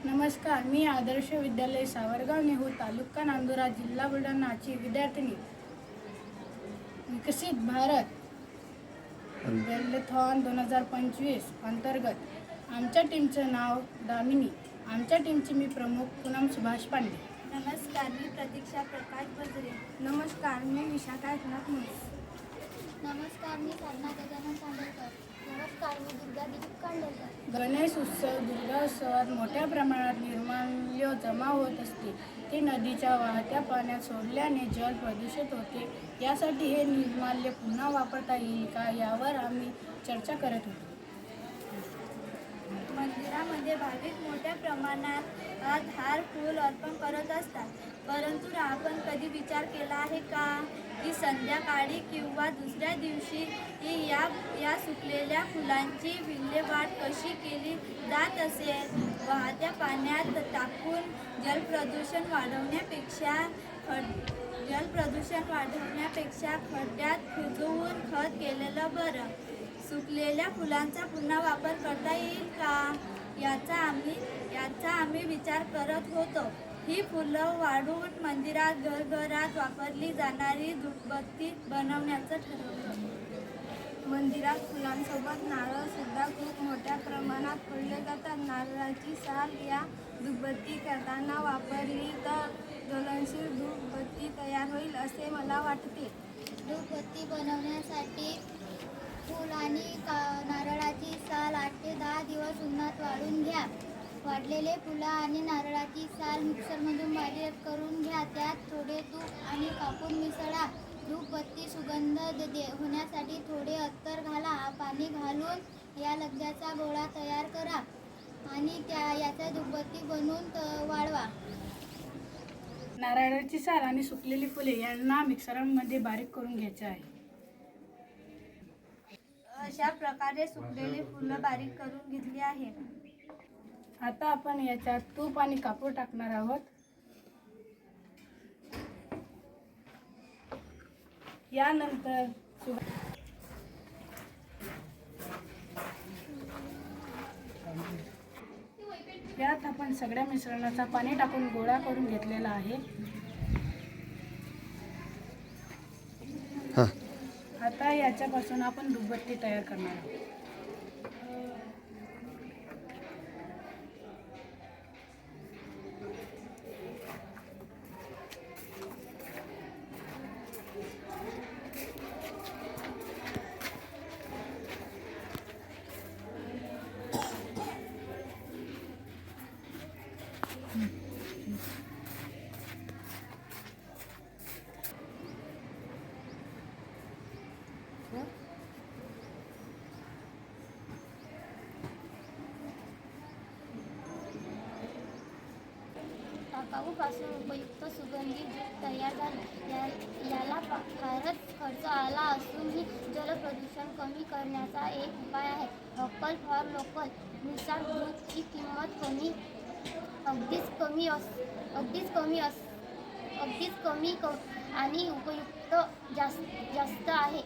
नमस्कार, मी आदर्श विद्यालय सावरगाव नेहरू तालुका नांदुरा जिल्हा बुलढाणाची विद्यार्थिनी. विकसित भारत मॅरेथॉन 2025 अंतर्गत आमच्या टीमचं नाव दामिनी. आमच्या टीमचे मी प्रमुख पूनम सुभाष पांडे. नमस्कार, मी प्रतीक्षा प्रकाश बजरे. नमस्कार, मी विशाखा एकनाथ मुळे. नमस्कार, मी साधना गजानन सांगलकर. नमस्कार, मी दुर्गा दिलीप कांडलकर. गणेश उत्सव दुर्गा उत्सवात मोठ्या प्रमाणात निर्माल्य जमा होत असते. ते नदीच्या वाहत्या पाण्यात सोडल्याने जल प्रदूषित होते. यासाठी हे निर्माल्य पुन्हा वापरता येईल का यावर आम्ही चर्चा करत होतो. मंदिरामध्ये भाविक मोठ्या प्रमाणात हार फूल अर्पण करत असतात, परंतु आपण कधी विचार केला आहे का की संध्याकाळी किंवा दुसऱ्या दिवशी या सुकलेल्या फुलांची विल्हेवाट कशी केली जात असेल? वाहत्या पाण्यात टाकून जलप्रदूषण वाढवण्यापेक्षा खड्ड्यात कुजवून खत केलेलं बरं. सुकलेल्या फुलांचा पुन्हा वापर करता येईल का याचा आम्ही विचार करत होतो. ही फुलं वाढवून मंदिरात घरघरात वापरली जाणारी धूपबत्ती बनवण्याचं ठरवलं. मंदिरात फुलांसोबत नारळ सुद्धा खूप मोठ्या प्रमाणात फोडले जातात. नारळाची साल या धूपबत्ती करताना वापरली तर ज्वलनशील धूपबत्ती तयार होईल असे मला वाटते. धूपबत्ती बनवण्यासाठी फूल आणि नारळाची साल 8 ते 10 दिवस उन्हात वाळून घ्या. वाळलेले फुलं आणि नारळाची साल मिक्सरमधून बारीक करून घ्या. त्यात थोडे तूप आणि कापूर मिसळा. धूपबत्ती सुगंध होण्यासाठी थोडे अत्तर घाला. पाणी घालून या लगद्याचा गोळा तयार करा आणि याचा धूपबत्ती बनवून वाळवा. नारळाची साल आणि सुकलेली फुले यांना मिक्सरमध्ये बारीक करून घ्यायचे आहे. अशा प्रकारे सुकलेली फुलं बारीक करून घेतली आहे. आता आपण याच्यात तूप आणि कापूर टाकणार आहोत. यानंतर यात आपण सगळ्या मिश्रणाचा पाणी टाकून गोळा करून घेतलेला आहे. आता याच्यापासून आपण धूपबत्ती तयार करणार आहोत. टाकाऊपासून उपयुक्त सुगंधी धूप तयार झाले. याला फारच खर्च आला असूनही जलप्रदूषण कमी करण्याचा एक उपाय आहे. व्होकल फॉर लोकल नुसार धूपची किंमत अगदीच कमी आणि उपयुक्त जास्त आहे.